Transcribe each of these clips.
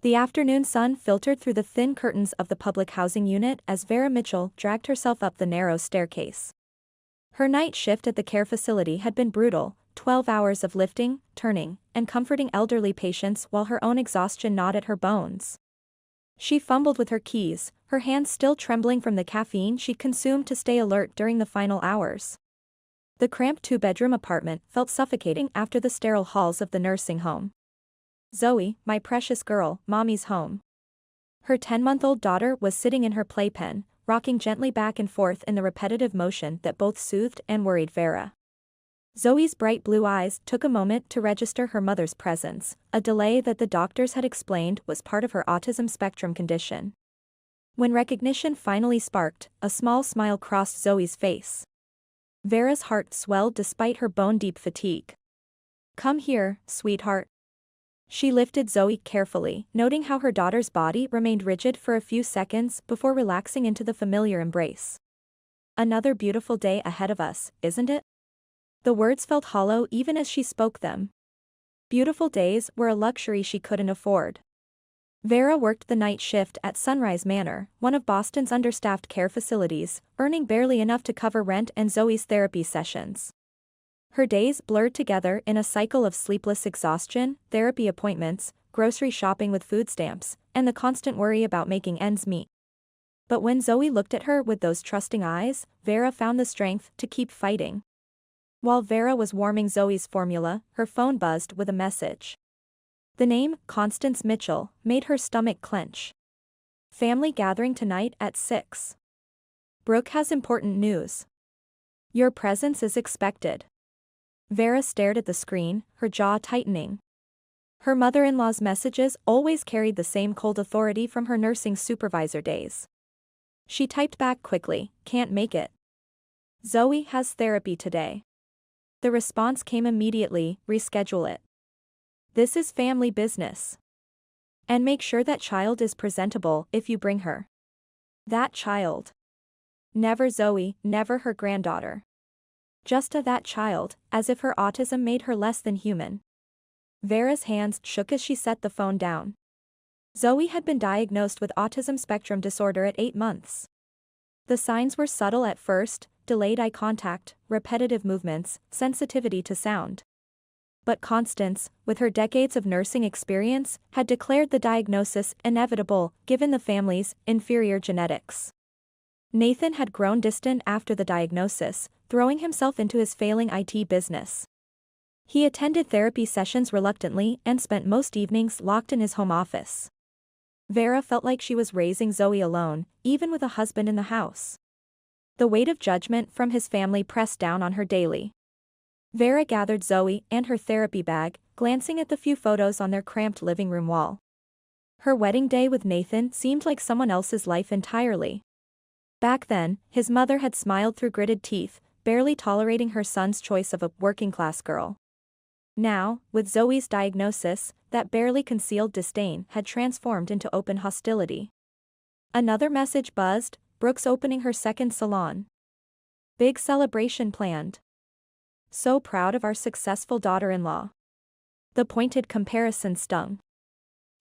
The afternoon sun filtered through the thin curtains of the public housing unit as Vera Mitchell dragged herself up the narrow staircase. Her night shift at the care facility had been brutal, 12 hours of lifting, turning, and comforting elderly patients while her own exhaustion gnawed at her bones. She fumbled with her keys, her hands still trembling from the caffeine she'd consumed to stay alert during the final hours. The cramped two-bedroom apartment felt suffocating after the sterile halls of the nursing home. Zoe, my precious girl, Mommy's home. Her 10-month-old daughter was sitting in her playpen, rocking gently back and forth in the repetitive motion that both soothed and worried Vera. Zoe's bright blue eyes took a moment to register her mother's presence, a delay that the doctors had explained was part of her autism spectrum condition. When recognition finally sparked, a small smile crossed Zoe's face. Vera's heart swelled despite her bone-deep fatigue. "Come here, sweetheart." She lifted Zoe carefully, noting how her daughter's body remained rigid for a few seconds before relaxing into the familiar embrace. "Another beautiful day ahead of us, isn't it?" The words felt hollow even as she spoke them. Beautiful days were a luxury she couldn't afford. Vera worked the night shift at Sunrise Manor, one of Boston's understaffed care facilities, earning barely enough to cover rent and Zoe's therapy sessions. Her days blurred together in a cycle of sleepless exhaustion, therapy appointments, grocery shopping with food stamps, and the constant worry about making ends meet. But when Zoe looked at her with those trusting eyes, Vera found the strength to keep fighting. While Vera was warming Zoe's formula, her phone buzzed with a message. The name, Constance Mitchell, made her stomach clench. "Family gathering tonight at 6. Brooke has important news. Your presence is expected." Vera stared at the screen, her jaw tightening. Her mother-in-law's messages always carried the same cold authority from her nursing supervisor days. She typed back quickly, "Can't make it. Zoe has therapy today." The response came immediately, "Reschedule it. This is family business. And make sure that child is presentable if you bring her." That child. Never Zoe, never her granddaughter. Just that child, as if her autism made her less than human. Vera's hands shook as she set the phone down. Zoe had been diagnosed with autism spectrum disorder at 8 months. The signs were subtle at first: delayed eye contact, repetitive movements, sensitivity to sound. But Constance, with her decades of nursing experience, had declared the diagnosis inevitable, given the family's inferior genetics. Nathan had grown distant after the diagnosis, throwing himself into his failing IT business. He attended therapy sessions reluctantly and spent most evenings locked in his home office. Vera felt like she was raising Zoe alone, even with a husband in the house. The weight of judgment from his family pressed down on her daily. Vera gathered Zoe and her therapy bag, glancing at the few photos on their cramped living room wall. Her wedding day with Nathan seemed like someone else's life entirely. Back then, his mother had smiled through gritted teeth, barely tolerating her son's choice of a working-class girl. Now, with Zoe's diagnosis, that barely concealed disdain had transformed into open hostility. Another message buzzed: Brooke's opening her second salon. Big celebration planned. So proud of our successful daughter-in-law. The pointed comparison stung.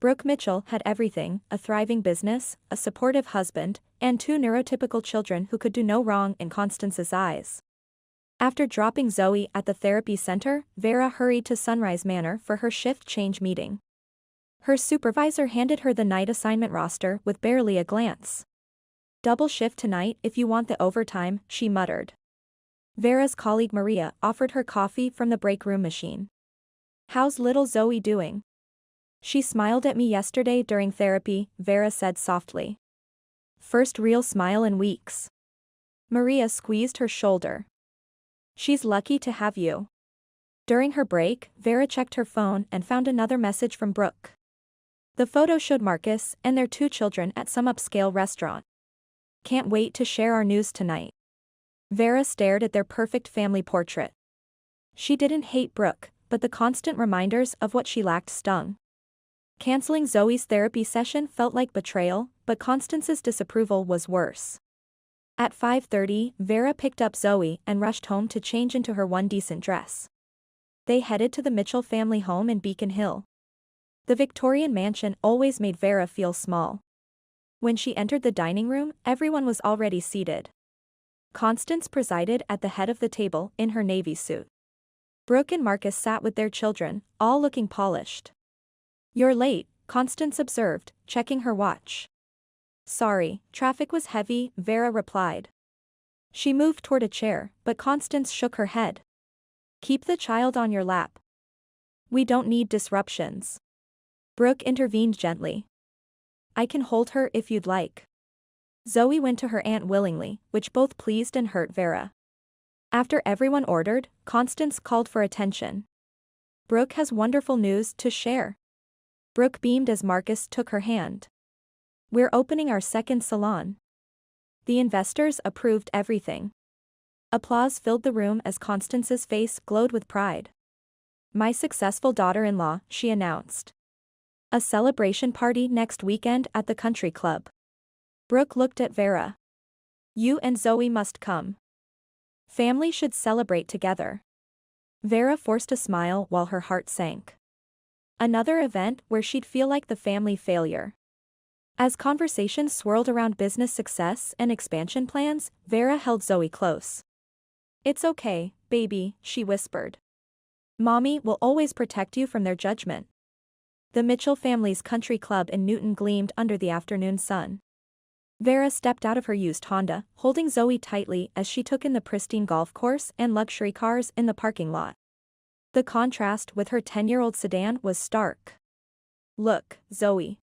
Brooke Mitchell had everything: a thriving business, a supportive husband, and 2 neurotypical children who could do no wrong in Constance's eyes. After dropping Zoe at the therapy center, Vera hurried to Sunrise Manor for her shift change meeting. Her supervisor handed her the night assignment roster with barely a glance. "Double shift tonight if you want the overtime," she muttered. Vera's colleague Maria offered her coffee from the break room machine. "How's little Zoe doing?" "She smiled at me yesterday during therapy," Vera said softly. "First real smile in weeks." Maria squeezed her shoulder. "She's lucky to have you." During her break, Vera checked her phone and found another message from Brooke. The photo showed Marcus and their 2 children at some upscale restaurant. "Can't wait to share our news tonight." Vera stared at their perfect family portrait. She didn't hate Brooke, but the constant reminders of what she lacked stung. Canceling Zoe's therapy session felt like betrayal, but Constance's disapproval was worse. At 5:30, Vera picked up Zoe and rushed home to change into her one decent dress. They headed to the Mitchell family home in Beacon Hill. The Victorian mansion always made Vera feel small. When she entered the dining room, everyone was already seated. Constance presided at the head of the table in her navy suit. Brooke and Marcus sat with their children, all looking polished. "You're late," Constance observed, checking her watch. "Sorry, traffic was heavy," Vera replied. She moved toward a chair, but Constance shook her head. "Keep the child on your lap. We don't need disruptions." Brooke intervened gently. "I can hold her if you'd like." Zoe went to her aunt willingly, which both pleased and hurt Vera. After everyone ordered, Constance called for attention. "Brooke has wonderful news to share." Brooke beamed as Marcus took her hand. "We're opening our second salon." The investors approved everything. Applause filled the room as Constance's face glowed with pride. "My successful daughter-in-law," she announced. "A celebration party next weekend at the country club." Brooke looked at Vera. "You and Zoe must come. Family should celebrate together." Vera forced a smile while her heart sank. Another event where she'd feel like the family failure. As conversations swirled around business success and expansion plans, Vera held Zoe close. "It's okay, baby," she whispered. "Mommy will always protect you from their judgment." The Mitchell family's country club in Newton gleamed under the afternoon sun. Vera stepped out of her used Honda, holding Zoe tightly as she took in the pristine golf course and luxury cars in the parking lot. The contrast with her 10-year-old sedan was stark. "Look, Zoe.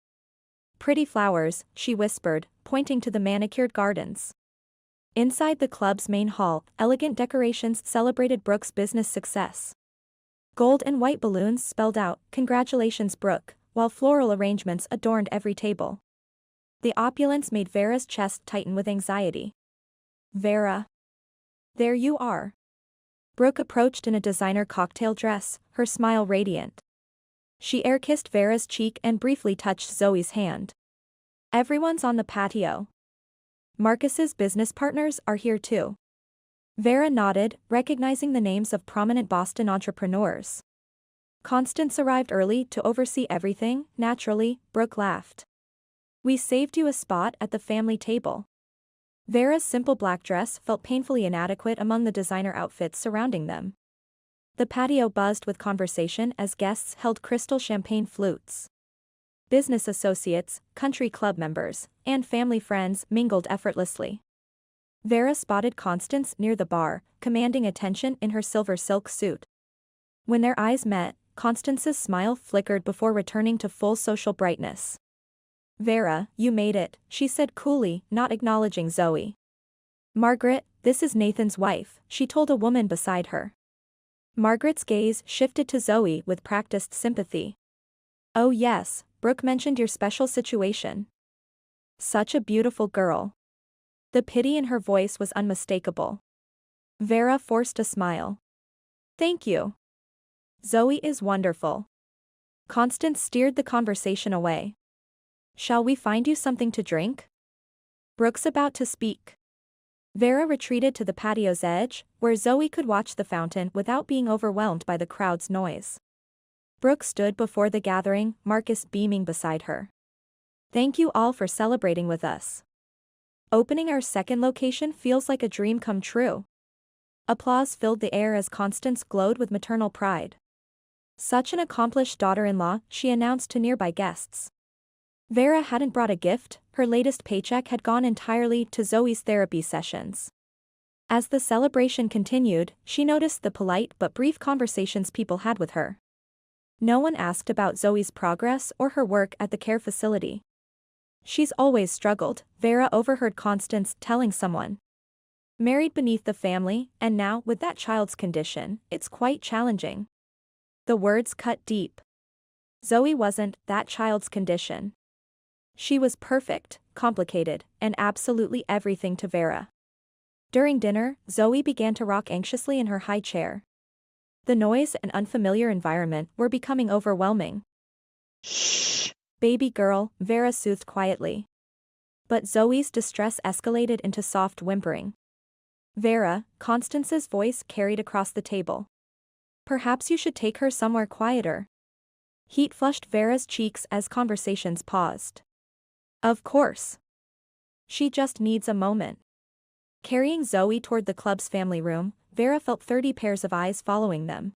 Pretty flowers," she whispered, pointing to the manicured gardens. Inside the club's main hall, elegant decorations celebrated Brooke's business success. Gold and white balloons spelled out, "Congratulations, Brooke," while floral arrangements adorned every table. The opulence made Vera's chest tighten with anxiety. "Vera. There you are." Brooke approached in a designer cocktail dress, her smile radiant. She air-kissed Vera's cheek and briefly touched Zoe's hand. "Everyone's on the patio. Marcus's business partners are here too." Vera nodded, recognizing the names of prominent Boston entrepreneurs. Constance arrived early to oversee everything. Naturally, Brooke laughed. "We saved you a spot at the family table." Vera's simple black dress felt painfully inadequate among the designer outfits surrounding them. The patio buzzed with conversation as guests held crystal champagne flutes. Business associates, country club members, and family friends mingled effortlessly. Vera spotted Constance near the bar, commanding attention in her silver silk suit. When their eyes met, Constance's smile flickered before returning to full social brightness. "Vera, you made it," she said coolly, not acknowledging Zoe. "Margaret, this is Nathan's wife," she told a woman beside her. Margaret's gaze shifted to Zoe with practiced sympathy. "Oh yes, Brooke mentioned your special situation. Such a beautiful girl." The pity in her voice was unmistakable. Vera forced a smile. "Thank you. Zoe is wonderful." Constance steered the conversation away. "Shall we find you something to drink?" Brooke's about to speak. Vera retreated to the patio's edge, where Zoe could watch the fountain without being overwhelmed by the crowd's noise. Brooke stood before the gathering, Marcus beaming beside her. "Thank you all for celebrating with us. Opening our second location feels like a dream come true." Applause filled the air as Constance glowed with maternal pride. "Such an accomplished daughter-in-law," she announced to nearby guests. Vera hadn't brought a gift, her latest paycheck had gone entirely to Zoe's therapy sessions. As the celebration continued, she noticed the polite but brief conversations people had with her. No one asked about Zoe's progress or her work at the care facility. "She's always struggled," Vera overheard Constance telling someone. "Married beneath the family, and now, with that child's condition, it's quite challenging." The words cut deep. Zoe wasn't that child's condition. She was perfect, complicated, and absolutely everything to Vera. During dinner, Zoe began to rock anxiously in her high chair. The noise and unfamiliar environment were becoming overwhelming. "Shh, baby girl," Vera soothed quietly. But Zoe's distress escalated into soft whimpering. "Vera," Constance's voice carried across the table. "Perhaps you should take her somewhere quieter." Heat flushed Vera's cheeks as conversations paused. Of course. She just needs a moment. Carrying Zoe toward the club's family room, Vera felt 30 pairs of eyes following them.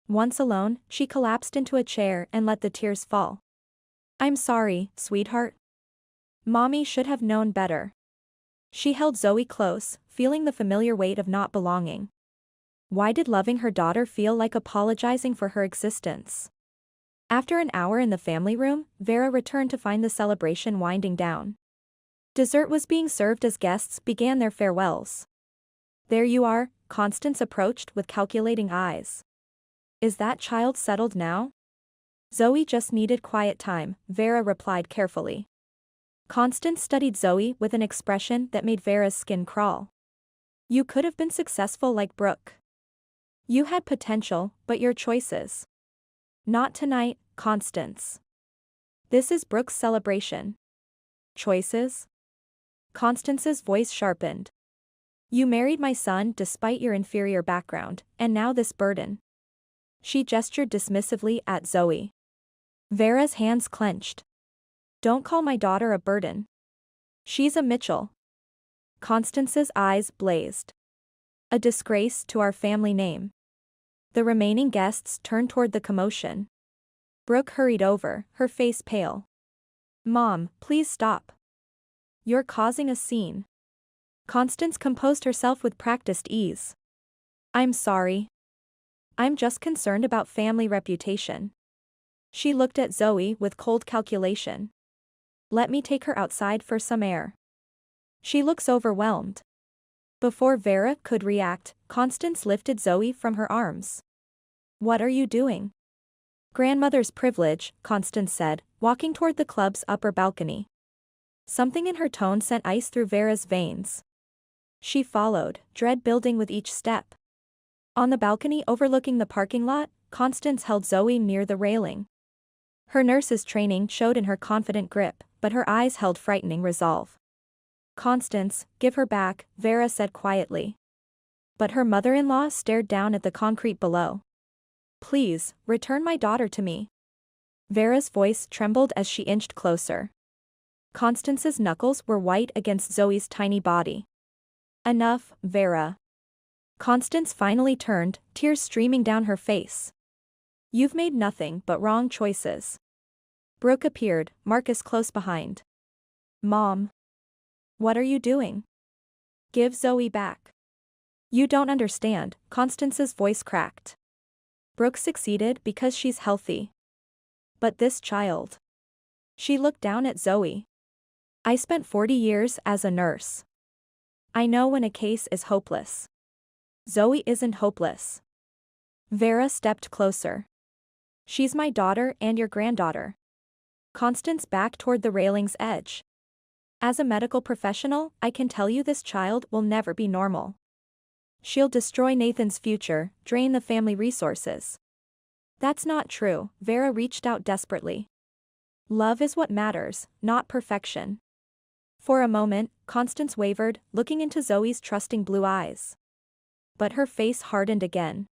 Once alone, she collapsed into a chair and let the tears fall. I'm sorry, sweetheart. Mommy should have known better. She held Zoe close, feeling the familiar weight of not belonging. Why did loving her daughter feel like apologizing for her existence? After an hour in the family room, Vera returned to find the celebration winding down. Dessert was being served as guests began their farewells. There you are, Constance approached with calculating eyes. Is that child settled now? Zoe just needed quiet time, Vera replied carefully. Constance studied Zoe with an expression that made Vera's skin crawl. You could have been successful like Brooke. You had potential, but your choices. Not tonight, Constance. This is Brooke's celebration. Choices? Constance's voice sharpened. You married my son despite your inferior background, and now this burden. She gestured dismissively at Zoe. Vera's hands clenched. Don't call my daughter a burden. She's a Mitchell. Constance's eyes blazed. A disgrace to our family name. The remaining guests turned toward the commotion. Brooke hurried over, her face pale. Mom, please stop. You're causing a scene. Constance composed herself with practiced ease. I'm sorry. I'm just concerned about family reputation. She looked at Zoe with cold calculation. Let me take her outside for some air. She looks overwhelmed. Before Vera could react, Constance lifted Zoe from her arms. What are you doing? Grandmother's privilege, Constance said, walking toward the club's upper balcony. Something in her tone sent ice through Vera's veins. She followed, dread building with each step. On the balcony overlooking the parking lot, Constance held Zoe near the railing. Her nurse's training showed in her confident grip, but her eyes held frightening resolve. Constance, give her back, Vera said quietly. But her mother-in-law stared down at the concrete below. Please, return my daughter to me. Vera's voice trembled as she inched closer. Constance's knuckles were white against Zoe's tiny body. Enough, Vera. Constance finally turned, tears streaming down her face. You've made nothing but wrong choices. Brooke appeared, Marcus close behind. Mom. What are you doing? Give Zoe back. You don't understand, Constance's voice cracked. Brooke succeeded because she's healthy. But this child. She looked down at Zoe. I spent 40 years as a nurse. I know when a case is hopeless. Zoe isn't hopeless. Vera stepped closer. She's my daughter and your granddaughter. Constance backed toward the railing's edge. As a medical professional, I can tell you this child will never be normal. She'll destroy Nathan's future, drain the family resources. That's not true, Vera reached out desperately. Love is what matters, not perfection. For a moment, Constance wavered, looking into Zoe's trusting blue eyes. But her face hardened again.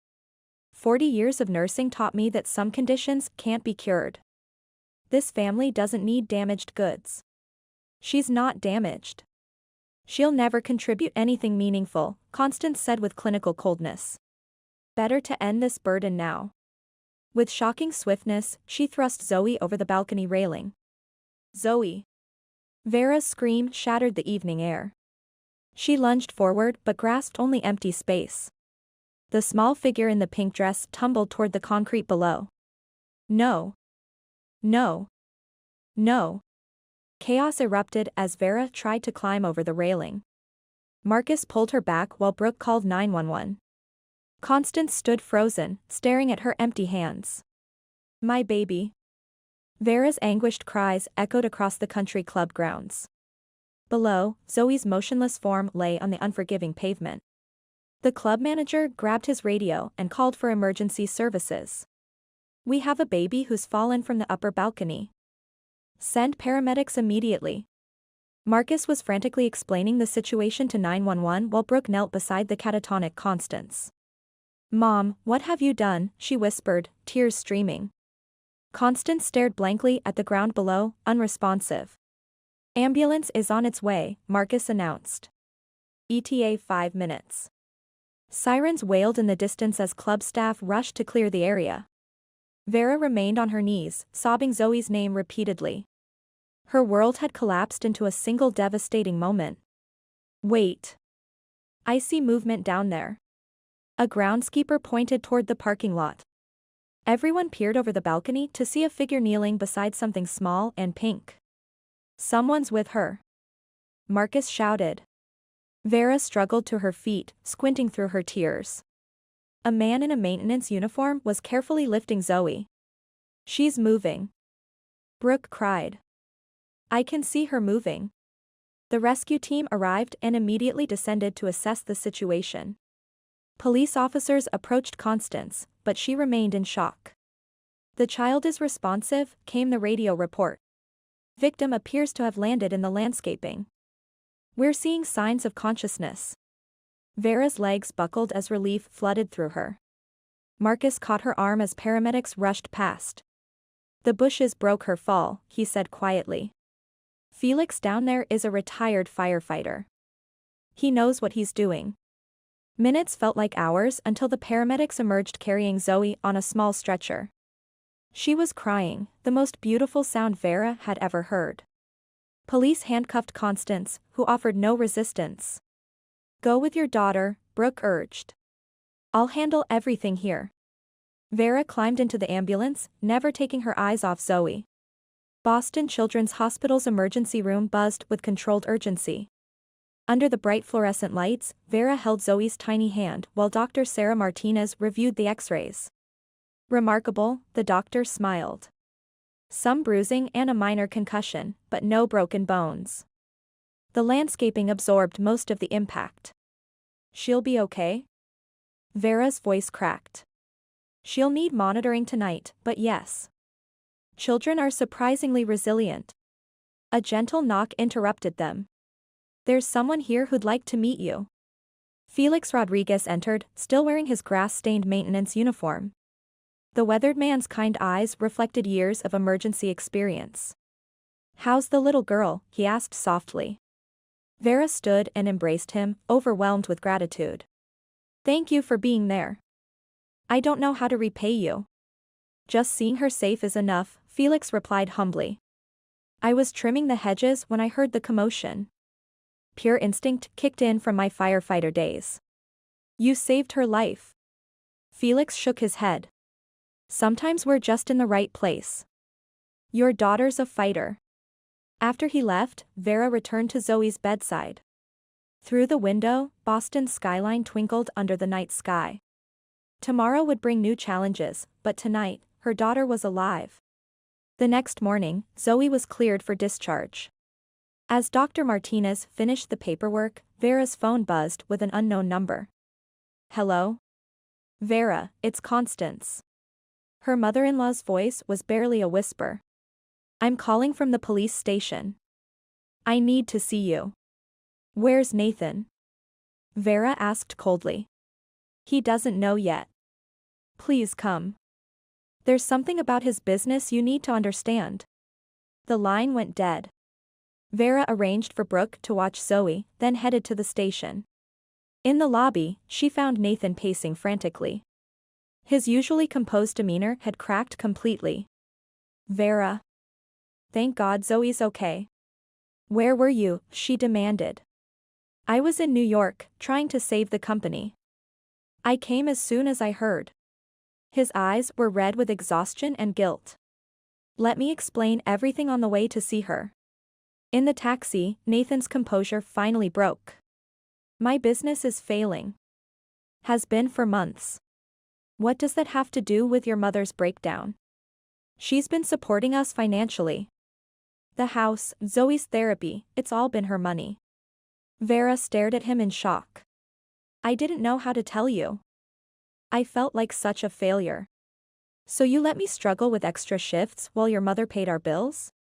40 years of nursing taught me that some conditions can't be cured. This family doesn't need damaged goods. She's not damaged. She'll never contribute anything meaningful, Constance said with clinical coldness. Better to end this burden now. With shocking swiftness, she thrust Zoe over the balcony railing. Zoe. Vera's scream shattered the evening air. She lunged forward but grasped only empty space. The small figure in the pink dress tumbled toward the concrete below. No. No. No. Chaos erupted as Vera tried to climb over the railing. Marcus pulled her back while Brooke called 911. Constance stood frozen, staring at her empty hands. My baby. Vera's anguished cries echoed across the country club grounds. Below, Zoe's motionless form lay on the unforgiving pavement. The club manager grabbed his radio and called for emergency services. We have a baby who's fallen from the upper balcony. Send paramedics immediately. Marcus was frantically explaining the situation to 911 while Brooke knelt beside the catatonic Constance. Mom, what have you done? She whispered, tears streaming. Constance stared blankly at the ground below, unresponsive. Ambulance is on its way, Marcus announced. ETA 5 minutes. Sirens wailed in the distance as club staff rushed to clear the area. Vera remained on her knees, sobbing Zoe's name repeatedly. Her world had collapsed into a single devastating moment. Wait. I see movement down there. A groundskeeper pointed toward the parking lot. Everyone peered over the balcony to see a figure kneeling beside something small and pink. Someone's with her. Marcus shouted. Vera struggled to her feet, squinting through her tears. A man in a maintenance uniform was carefully lifting Zoe. She's moving. Brooke cried. I can see her moving. The rescue team arrived and immediately descended to assess the situation. Police officers approached Constance, but she remained in shock. The child is responsive, came the radio report. Victim appears to have landed in the landscaping. We're seeing signs of consciousness. Vera's legs buckled as relief flooded through her. Marcus caught her arm as paramedics rushed past. The bushes broke her fall, he said quietly. Felix down there is a retired firefighter. He knows what he's doing. Minutes felt like hours until the paramedics emerged carrying Zoe on a small stretcher. She was crying, the most beautiful sound Vera had ever heard. Police handcuffed Constance, who offered no resistance. Go with your daughter, Brooke urged. I'll handle everything here. Vera climbed into the ambulance, never taking her eyes off Zoe. Boston Children's Hospital's emergency room buzzed with controlled urgency. Under the bright fluorescent lights, Vera held Zoe's tiny hand while Dr. Sarah Martinez reviewed the x-rays. Remarkable, the doctor smiled. Some bruising and a minor concussion, but no broken bones. The landscaping absorbed most of the impact. She'll be okay? Vera's voice cracked. She'll need monitoring tonight, but yes. Children are surprisingly resilient. A gentle knock interrupted them. There's someone here who'd like to meet you. Felix Rodriguez entered, still wearing his grass-stained maintenance uniform. The weathered man's kind eyes reflected years of emergency experience. How's the little girl? He asked softly. Vera stood and embraced him, overwhelmed with gratitude. Thank you for being there. I don't know how to repay you. Just seeing her safe is enough, Felix replied humbly. I was trimming the hedges when I heard the commotion. Pure instinct kicked in from my firefighter days. You saved her life. Felix shook his head. Sometimes we're just in the right place. Your daughter's a fighter. After he left, Vera returned to Zoe's bedside. Through the window, Boston's skyline twinkled under the night sky. Tomorrow would bring new challenges, but tonight, her daughter was alive. The next morning, Zoe was cleared for discharge. As Dr. Martinez finished the paperwork, Vera's phone buzzed with an unknown number. Hello? Vera, it's Constance. Her mother-in-law's voice was barely a whisper. I'm calling from the police station. I need to see you. Where's Nathan? Vera asked coldly. He doesn't know yet. Please come. There's something about his business you need to understand. The line went dead. Vera arranged for Brooke to watch Zoe, then headed to the station. In the lobby, she found Nathan pacing frantically. His usually composed demeanor had cracked completely. Vera. Thank God Zoe's okay. Where were you? She demanded. I was in New York, trying to save the company. I came as soon as I heard. His eyes were red with exhaustion and guilt. Let me explain everything on the way to see her. In the taxi, Nathan's composure finally broke. My business is failing. Has been for months. What does that have to do with your mother's breakdown? She's been supporting us financially. The house, Zoe's therapy, it's all been her money. Vera stared at him in shock. I didn't know how to tell you. I felt like such a failure. So you let me struggle with extra shifts while your mother paid our bills?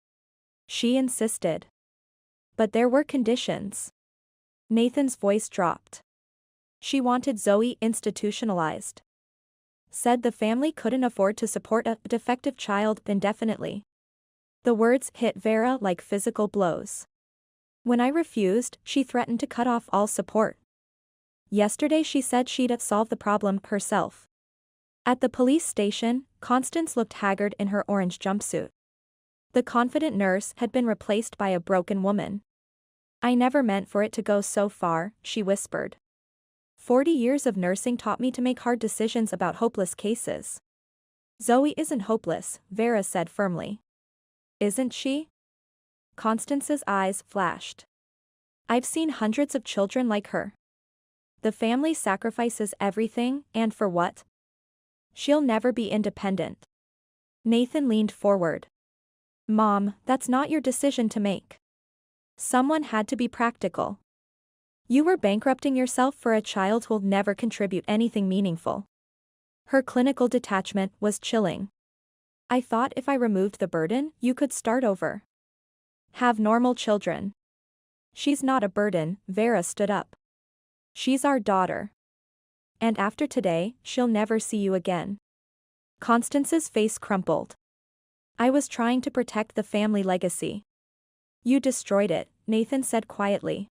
She insisted. But there were conditions. Nathan's voice dropped. She wanted Zoe institutionalized. said the family couldn't afford to support a defective child indefinitely. The words hit Vera like physical blows. When I refused, she threatened to cut off all support. Yesterday she said she'd solve the problem herself. At the police station, Constance looked haggard in her orange jumpsuit. The confident nurse had been replaced by a broken woman. I never meant for it to go so far, she whispered. 40 years of nursing taught me to make hard decisions about hopeless cases. Zoe isn't hopeless, Vera said firmly. Isn't she? Constance's eyes flashed. I've seen hundreds of children like her. The family sacrifices everything, and for what? She'll never be independent. Nathan leaned forward. Mom, that's not your decision to make. Someone had to be practical. You were bankrupting yourself for a child who'll never contribute anything meaningful. Her clinical detachment was chilling. I thought if I removed the burden, you could start over. Have normal children. She's not a burden, Vera stood up. She's our daughter. And after today, she'll never see you again. Constance's face crumpled. I was trying to protect the family legacy. You destroyed it, Nathan said quietly.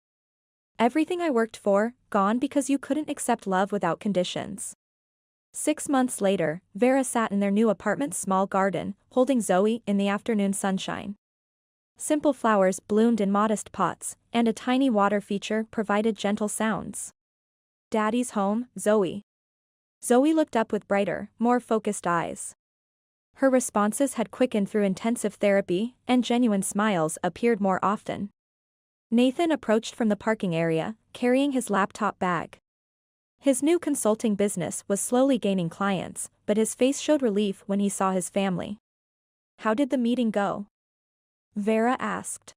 Everything I worked for, gone because you couldn't accept love without conditions. 6 months later, Vera sat in their new apartment's small garden, holding Zoe in the afternoon sunshine. Simple flowers bloomed in modest pots, and a tiny water feature provided gentle sounds. Daddy's home, Zoe. Zoe looked up with brighter, more focused eyes. Her responses had quickened through intensive therapy, and genuine smiles appeared more often. Nathan approached from the parking area, carrying his laptop bag. His new consulting business was slowly gaining clients, but his face showed relief when he saw his family. How did the meeting go? Vera asked.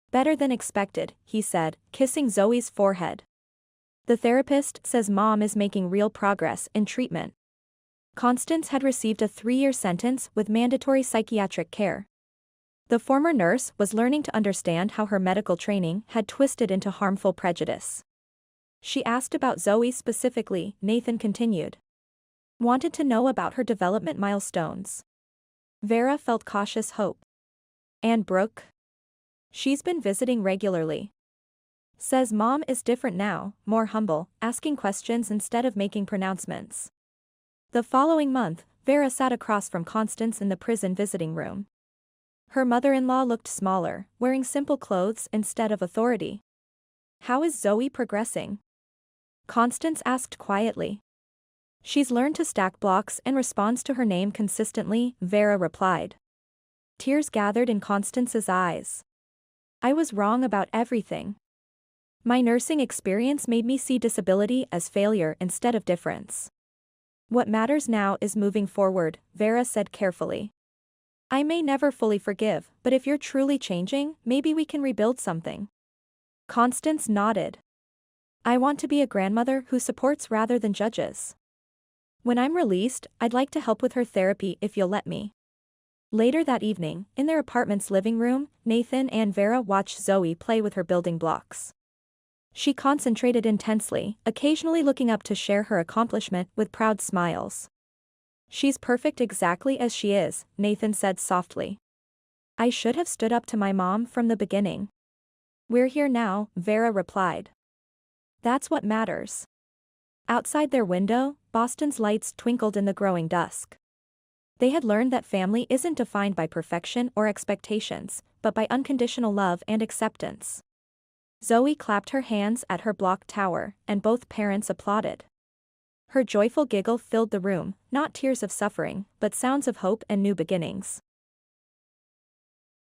Better than expected, he said, kissing Zoe's forehead. The therapist says Mom is making real progress in treatment. Constance had received a 3-year sentence with mandatory psychiatric care. The former nurse was learning to understand how her medical training had twisted into harmful prejudice. She asked about Zoe specifically, Nathan continued. Wanted to know about her development milestones. Vera felt cautious hope. And Brooke? She's been visiting regularly. Says Mom is different now, more humble, asking questions instead of making pronouncements. The following month, Vera sat across from Constance in the prison visiting room. Her mother-in-law looked smaller, wearing simple clothes instead of authority. How is Zoe progressing? Constance asked quietly. She's learned to stack blocks and responds to her name consistently, Vera replied. Tears gathered in Constance's eyes. I was wrong about everything. My nursing experience made me see disability as failure instead of difference. What matters now is moving forward, Vera said carefully. I may never fully forgive, but if you're truly changing, maybe we can rebuild something. Constance nodded. I want to be a grandmother who supports rather than judges. When I'm released, I'd like to help with her therapy if you'll let me. Later that evening, in their apartment's living room, Nathan and Vera watched Zoe play with her building blocks. She concentrated intensely, occasionally looking up to share her accomplishment with proud smiles. She's perfect exactly as she is, Nathan said softly. I should have stood up to my mom from the beginning. We're here now, Vera replied. That's what matters. Outside their window, Boston's lights twinkled in the growing dusk. They had learned that family isn't defined by perfection or expectations, but by unconditional love and acceptance. Zoe clapped her hands at her block tower, and both parents applauded. Her joyful giggle filled the room, not tears of suffering, but sounds of hope and new beginnings.